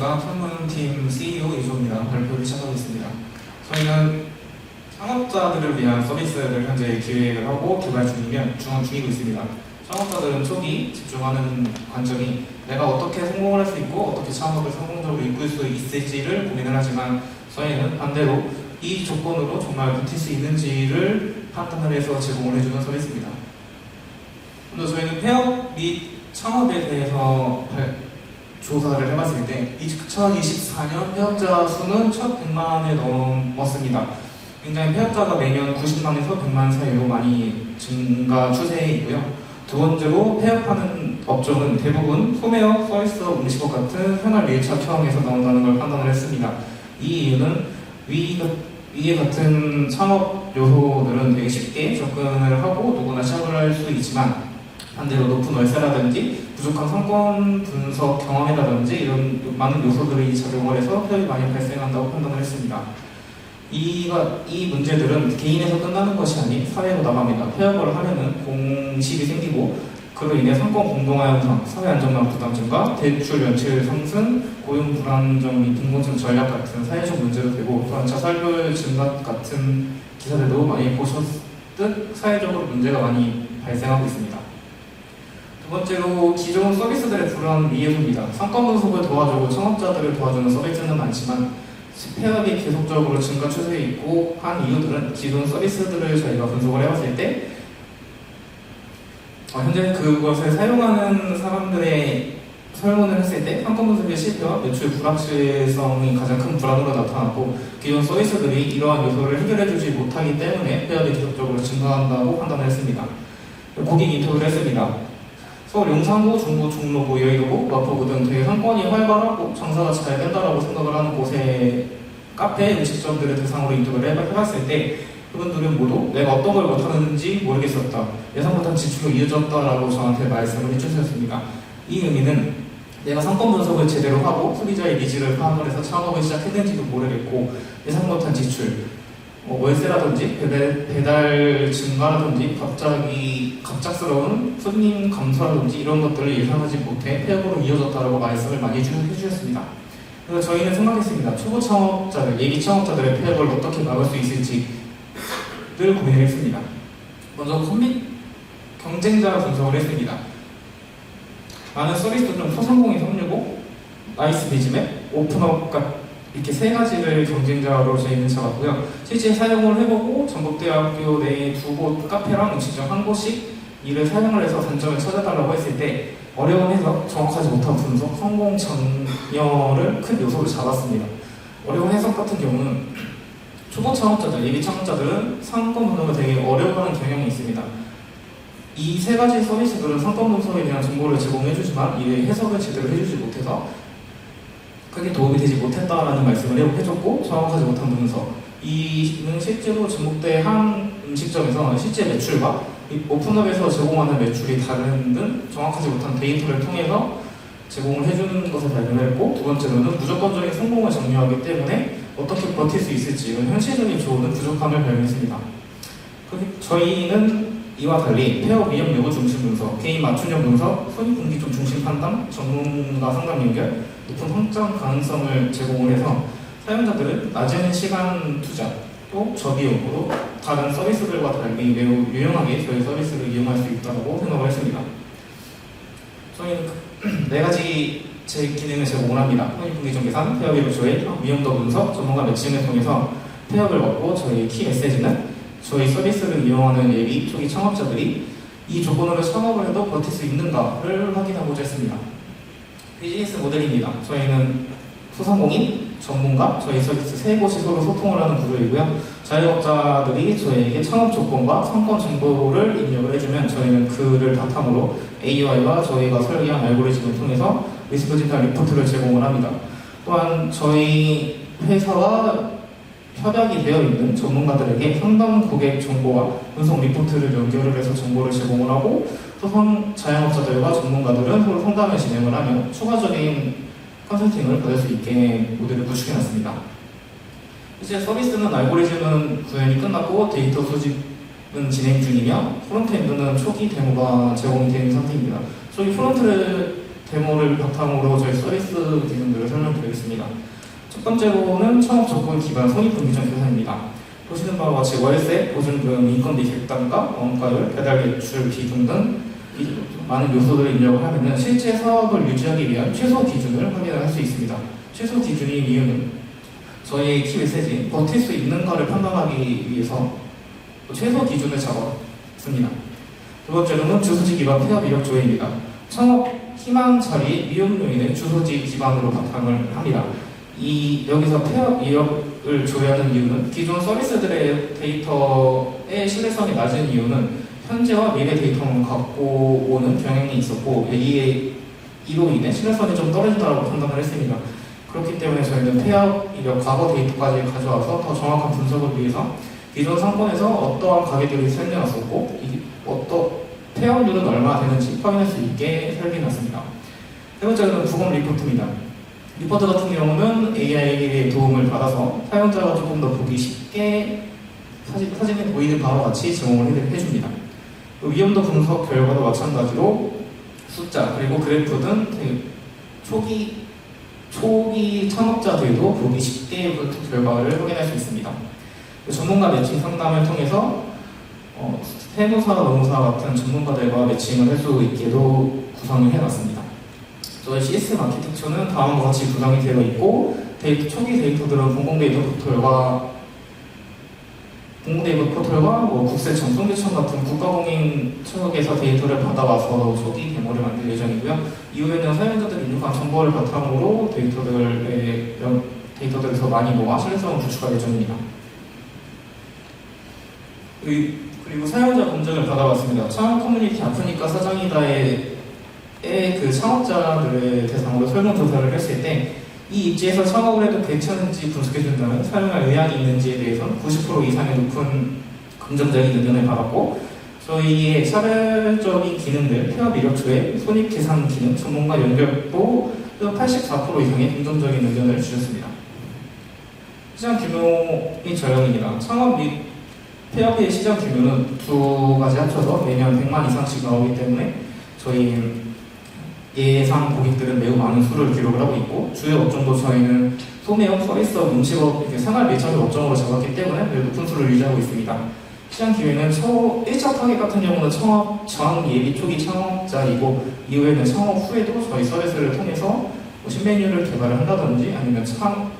안녕하십니까. 설문팀 CEO 이조입니다. 발표를 시작하겠습니다. 저희는 창업자들을 위한 서비스를 현재 기획을 하고 개발 중이고 있습니다. 창업자들은 초기 집중하는 관점이 내가 어떻게 성공을 할 수 있고 어떻게 창업을 성공적으로 이끌 수 있을지를 고민을 하지만 저희는 반대로 이 조건으로 정말 버틸 수 있는지를 판단을 해서 제공을 해주는 서비스입니다. 먼저 저희는 폐업 및 창업에 대해서 조사를 해봤을 때 2024년 폐업자 수는 1,100만에 넘었습니다. 굉장히 폐업자가 매년 90만에서 100만 사이로 많이 증가 추세에 있고요. 두 번째로 폐업하는 업종은 대부분 소매업, 서비스업, 음식업 같은 생활 밀착형에서 나온다는 걸 판단을 했습니다. 이 이유는 위에 같은 창업 요소들은 되게 쉽게 접근을 하고 누구나 시작을 할 수 있지만 반대로 높은 월세라든지 부족한 상권 분석 경험이라든지 이런 많은 요소들이 작용을 해서 폐업이 많이 발생한다고 판단을 했습니다. 이 문제들은 개인에서 끝나는 것이 아닌 사회로 나갑니다. 폐업을 하면은 공실이 생기고 그로 인해 상권 공동화 현상, 사회 안정망 부담 증가, 대출 연체율 상승, 고용 불안정 및 빈곤층 전략 같은 사회적 문제도 되고 또한 자살률 증가 같은 기사들도 많이 보셨듯 사회적으로 문제가 많이 발생하고 있습니다. 두 번째로 기존 서비스들의 불안 위해소입니다. 상권 분석을 도와주고 창업자들을 도와주는 서비스는 많지만 폐업이 계속적으로 증가 추세에 있고 한 이유들은 기존 서비스들을 저희가 분석을 해봤을 때 현재 그것을 사용하는 사람들의 설문을 했을 때 상권 분석의 실패와 매출 불확실성이 가장 큰 불안으로 나타났고 기존 서비스들이 이러한 요소를 해결해주지 못하기 때문에 폐업이 계속적으로 증가한다고 판단을 했습니다. 고객 인터뷰를 했습니다. 서울 용산구, 중구, 종로구, 여의도구, 마포구 등 되게 상권이 활발하고 장사가 잘 된다라고 생각을 하는 곳의 카페, 음식점들을 대상으로 인터뷰를 해봤을 때 그분들은 모두 내가 어떤 걸 못하는지 모르겠었다. 예상 못한 지출로 이어졌다라고 저한테 말씀을 해주셨습니다. 이 의미는 내가 상권 분석을 제대로 하고 소비자의 니즈를 파악을 해서 창업을 시작했는지도 모르겠고 예상 못한 지출, 월세라든지 배달 증가라든지 갑작스러운 손님 감소라든지 이런 것들을 예상하지 못해 폐업으로 이어졌다고 말씀을 많이 해주셨습니다. 그래서 저희는 생각했습니다. 초보 창업자들, 예비 창업자들의 폐업을 어떻게 막을 수 있을지를 고민했습니다. 먼저 경쟁자 분석을 했습니다. 많은 서비스들은 소상공인 365, 나이스 비즈맵, 오픈업 같은 이렇게 세 가지를 경쟁자로 저희는 잡았고요. 실제 사용을 해보고 전북대학교 내에 두 곳 카페랑 음식점 한 곳씩 이를 사용을 해서 단점을 찾아달라고 했을 때 어려운 해석, 정확하지 못한 분석, 성공 장려를 큰 요소로 잡았습니다. 어려운 해석 같은 경우는 초보 창업자들, 예비 창업자들은 상권 분석을 되게 어려워하는 경향이 있습니다. 이 세 가지 서비스들은 상권 분석에 대한 정보를 제공해주지만 이 해석을 제대로 해주지 못해서 크게 도움이 되지 못했다라는 말씀을 해줬고 정확하지 못한 분석 이는 실제로 전북대 한 음식점에서 실제 매출과 오픈업에서 제공하는 매출이 다른 등 정확하지 못한 데이터를 통해서 제공을 해주는 것을 발견했고 두 번째로는 무조건적인 성공을 장려하기 때문에 어떻게 버틸 수 있을지 이런 현실적인 조언은 부족함을 발견했습니다. 저희는 이와 달리 폐업 위험 여부 중심 분석, 개인 맞춤형 분석, 손익분기점 중심 판단, 전문가 상담 연결, 높은 확장 가능성을 제공을 해서 사용자들은 낮은 시간 투자, 또 저비용으로 다른 서비스들과 달리 매우 유용하게 저희 서비스를 이용할 수 있다고 생각을 했습니다. 저희는 네 가지 기능을 제공을 합니다. 손익분기점 계산, 폐업 위험 조회, 위험도 분석, 전문가 매칭을 통해서 폐업을 얻고 저희 키 메시지는 저희 서비스를 이용하는 예비 초기 창업자들이 이 조건으로 창업을 해도 버틸 수 있는가를 확인하고자 했습니다. 비즈니스 모델입니다. 저희는 소상공인, 전문가, 저희 서비스 세 곳이 서로 소통을 하는 구조이고요. 자영업자들이 저희에게 창업 조건과 상권 정보를 입력을 해주면 저희는 그를 바탕으로 AI와 저희가 설계한 알고리즘을 통해서 리스크 진단 리포트를 제공을 합니다. 또한 저희 회사와 협약이 되어 있는 전문가들에게 상담 고객 정보와 분석 리포트를 연결을 해서 정보를 제공을 하고 소상 자영업자들과 전문가들은 서로 상담을 진행을 하며 추가적인 컨설팅을 받을 수 있게 모델을 구축해놨습니다. 이제 서비스는 알고리즘은 구현이 끝났고 데이터 수집은 진행 중이며 프론트엔드는 초기 데모가 제공이 되는 상태입니다. 초기 프론트 데모를 바탕으로 저희 서비스 기준들을 설명드리겠습니다. 첫 번째로는 창업 조건 기반 손익분기점 계산입니다. 보시는 바와 같이 월세, 보증금, 인건비 객단가, 원가율, 배달 매출 비중 등 많은 요소들을 입력을 하면 실제 사업을 유지하기 위한 최소 기준을 확인할 수 있습니다. 최소 기준인 이유는 저희의 키 메시지, 버틸 수 있는가를 판단하기 위해서 최소 기준을 잡았습니다. 두 번째로는 주소지 기반 폐업 이력 조회입니다. 창업 희망 자리 위험 요인은 주소지 기반으로 바탕을 합니다. 여기서 폐업 이력을 조회하는 이유는 기존 서비스들의 데이터의 신뢰성이 낮은 이유는 현재와 미래 데이터만 갖고 오는 경향이 있었고 이로 인해 신뢰성이 좀 떨어진다고 판단을 했습니다. 그렇기 때문에 저희는 폐업 이력 과거 데이터까지 가져와서 더 정확한 분석을 위해서 기존 상권에서 어떠한 가게들이 설계놨었고 폐업률은 얼마나 되는지 확인할 수 있게 설계해놨습니다. 세 번째는 부검 리포트입니다. 리포트 같은 경우는 AI의 도움을 받아서 사용자가 조금 더 보기 쉽게 사진에 보이는 바와 같이 제공을 해줍니다. 위험도 분석 결과도 마찬가지로 숫자 그리고 그래프 등 초기 창업자들도 보기 쉽게 결과를 확인할 수 있습니다. 전문가 매칭 상담을 통해서 세무사, 노무사 같은 전문가들과 매칭을 할 수 있게도 구성을 해놨습니다. 저희 CS 아키텍처는 다음과 같이 구성이 되어 있고 초기 데이터들은 공공데이터 포털과 국세청, 통계청 같은 국가공인 측에서 데이터를 받아와서 초기 데모를 만들 예정이고요. 이후에는 사용자들이 입력한 정보를 바탕으로 데이터들에서 많이 모아 신뢰성을 구축할 예정입니다. 그리고 사용자 검증을 받아봤습니다. 창업 커뮤니티 아프니까 사장이다의 그 창업자들의 대상으로 설문조사를 했을 때 이 입지에서 창업을 해도 괜찮은지 분석해준다면 사용할 의향이 있는지에 대해서는 90% 이상의 높은 긍정적인 의견을 받았고 저희의 차별적인 기능들, 폐업 이력 조회, 손익 계산 기능, 전문가 연결도 84% 이상의 긍정적인 의견을 주셨습니다. 시장 규모의 저형입니다. 창업 및 폐업의 시장 규모는 두 가지 합쳐서 매년 100만 이상씩 나오기 때문에 저희 예상 고객들은 매우 많은 수를 기록을 하고 있고 주요 업종도 저희는 소매업, 서비스업, 음식업, 생활 밀접의 업종으로 잡았기 때문에 매우 높은 수를 유지하고 있습니다. 시장 기회는 1차 타겟 같은 경우는 창업 전 예비 초기 창업자이고 이후에는 창업 후에도 저희 서비스를 통해서 신메뉴를 개발을 한다든지 아니면 사업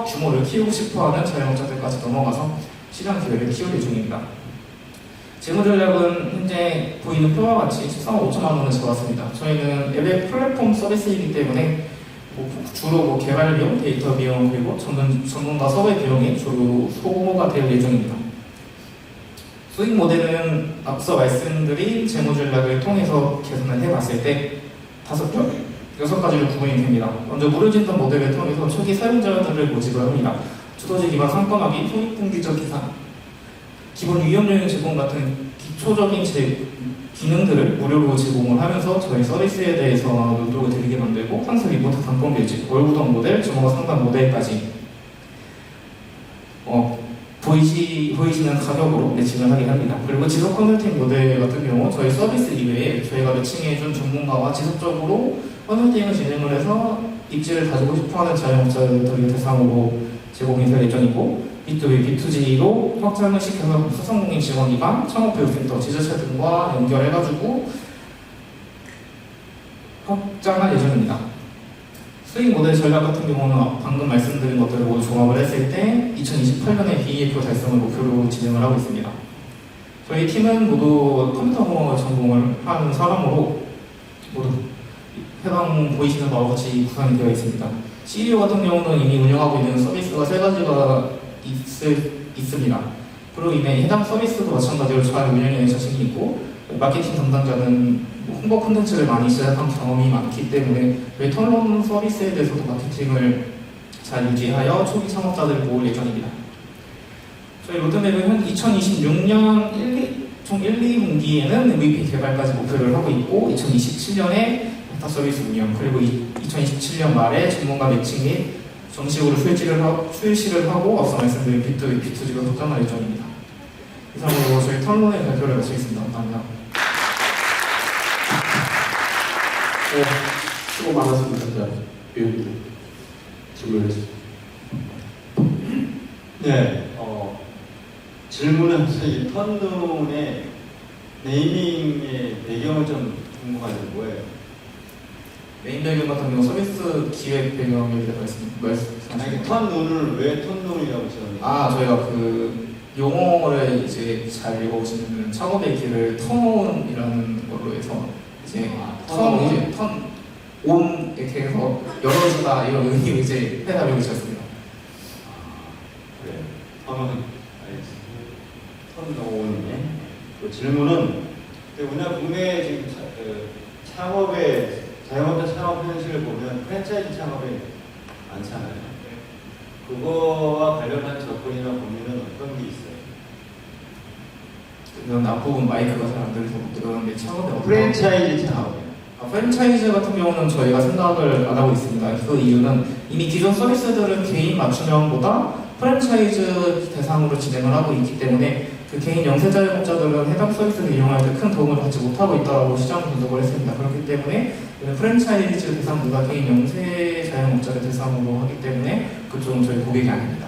규모를 키우고 싶어하는 자영업자들까지 넘어가서 시장 기회를 키울 예정입니다. 재무 전략은 현재 보이는 표와 같이 13억 5천만 원을 잡았습니다. 저희는 앱의 플랫폼 서비스이기 때문에 주로 개발 비용, 데이터 비용 그리고 전문가 섭외 비용이 주로 소모가 될 예정입니다. 수익 모델은 앞서 말씀드린 재무 전략을 통해서 계산을 해봤을 때 6가지로 구분이 됩니다. 먼저 무료 진단 모델을 통해서 초기 사용자들을 모집을 합니다. 주소지 기반 상권하기, 손익분기점 계산, 기본 위험 요인 제공 같은 기초적인 기능들을 무료로 제공을 하면서 저희 서비스에 대해서 노력을 드리게 만들고 상세 리포트 단건 매직, 월구동 모델, 전문가 상담 모델까지 보이시는 가격으로 매칭을 하게 합니다. 그리고 지속 컨설팅 모델 같은 경우 저희 서비스 이외에 저희가 매칭해준 전문가와 지속적으로 컨설팅을 진행을 해서 입지를 가지고 싶어하는 자영업자들을 대상으로 제공이 될 예정이고 B2B, B2G로 확장을 시켜서 소상공인 지원기관, 창업교육센터, 지자체 등과 연결해가지고 확장할 예정입니다. 수익 모델 전략 같은 경우는 방금 말씀드린 것들을 모두 종합을 했을 때 2028년에 BEF 달성을 목표로 진행을 하고 있습니다. 저희 팀은 모두 컴퓨터공학을 전공을 한 사람으로 모두 해당 보이시는 바와 같이 구성이 되어 있습니다. CEO 같은 경우는 이미 운영하고 있는 서비스가 3가지가 있습니다. 그로 인해 해당 서비스도 마찬가지로 잘 운영에 자신이 있고 마케팅 담당자는 홍보 콘텐츠를 많이 시작한 경험이 많기 때문에 턴론 서비스에 대해서도 마케팅을 잘 유지하여 초기 창업자들을 모을 예정입니다. 저희 로드맵은 2026년 총 1, 2분기에는 MVP 개발까지 목표를 하고 있고 2027년에 데이터 서비스 운영 그리고 2027년 말에 전문가 매칭 및 정식으로 출시를 하고 앞서 말씀드린 B2B, B2G가 확장할 예정입니다. 이상으로 저희 턴론의 발표를 마치겠습니다. 감사합니다. 수고 많았습니다. 자, 위원님 질문해 주세요. 네, 질문은 이 턴눈의 네이밍의 배경을 좀 궁금한데 뭐예요? 메인 배경 같은 경우 서비스 기획 배경에 대해 아니, 턴눈을 왜 턴눈이라고 지었는지. 저희가 그 용어를 이제 잘 읽어보시면 창업의 길을 턴이라는 걸로 해서 이제 턴온 이렇게 해서 열어주다 이런 의미로 이제 해답을 주셨습니다. 그래. 알겠습니다. 턴눈의 그 질문은 우리나라 국내 지금 창업의 자영업자 창업 현실을 보면 프랜차이즈 창업이 많잖아요. 그거와 관련한 접근이나 고민은 어떤 게 있어요? 이건 앞부분 마이크가 잘 안 들려서 못 들었는데 창업의 프랜차이즈 창업. 프랜차이즈 같은 경우는 저희가 생각을 안 하고 있습니다. 그 이유는 이미 기존 서비스들은 개인 맞춤형보다 프랜차이즈 대상으로 진행을 하고 있기 때문에 그 개인 영세자영업자들은 해당 서비스를 이용할 때 큰 도움을 받지 못하고 있다고 시장 분석을 했습니다. 그렇기 때문에 프랜차이즈 대상보다 개인 영세자영업자를 대상으로 하기 때문에 그쪽은 저희 고객이 아닙니다.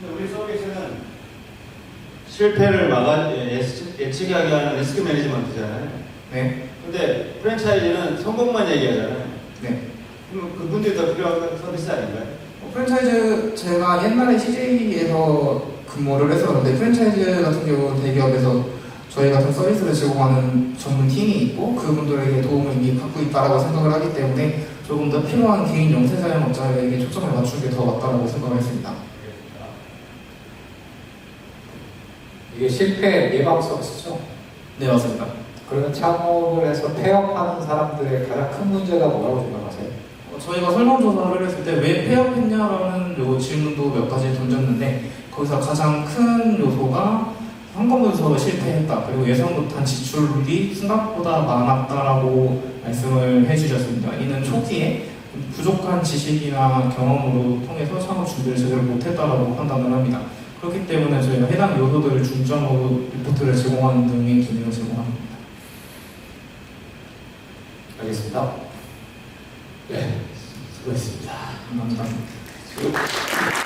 근데 우리 서비스는 실패를 예측하게 하는 리스크 매니지먼트잖아요. 네. 근데 프랜차이즈는 성공만 얘기하잖아요. 네. 그럼 그분들이 더 필요한 서비스 아닌가요? 프랜차이즈 제가 옛날에 CJ에서 근무를 했었는데 프랜차이즈 같은 경우 대기업에서 저희 같은 서비스를 제공하는 전문 팀이 있고 그분들에게 도움을 이미 받고 있다라고 생각을 하기 때문에 조금 더 필요한 개인 영세자영업자에게 초점을 맞추는 게 더 맞다라고 생각을 했습니다. 이게 실패 예방 서비스죠? 네, 맞습니다. 그러면 창업을 해서 폐업하는 사람들의 가장 큰 문제가 뭐라고 생각하세요? 저희가 설문조사를 했을 때 왜 폐업했냐라는 요 질문도 몇 가지 던졌는데 거기서 가장 큰 요소가 현금문서로 실패했다. 그리고 예상 못한 지출이 생각보다 많았다라고 말씀을 해주셨습니다. 이는 초기에 부족한 지식이나 경험으로 통해서 창업 준비를 제대로 못했다라고 판단을 합니다. 그렇기 때문에 저희가 해당 요소들을 중점으로 리포트를 제공하는 등의 기능을 제공합니다. 알겠습니다. 네, 수고했습니다. 감사합니다.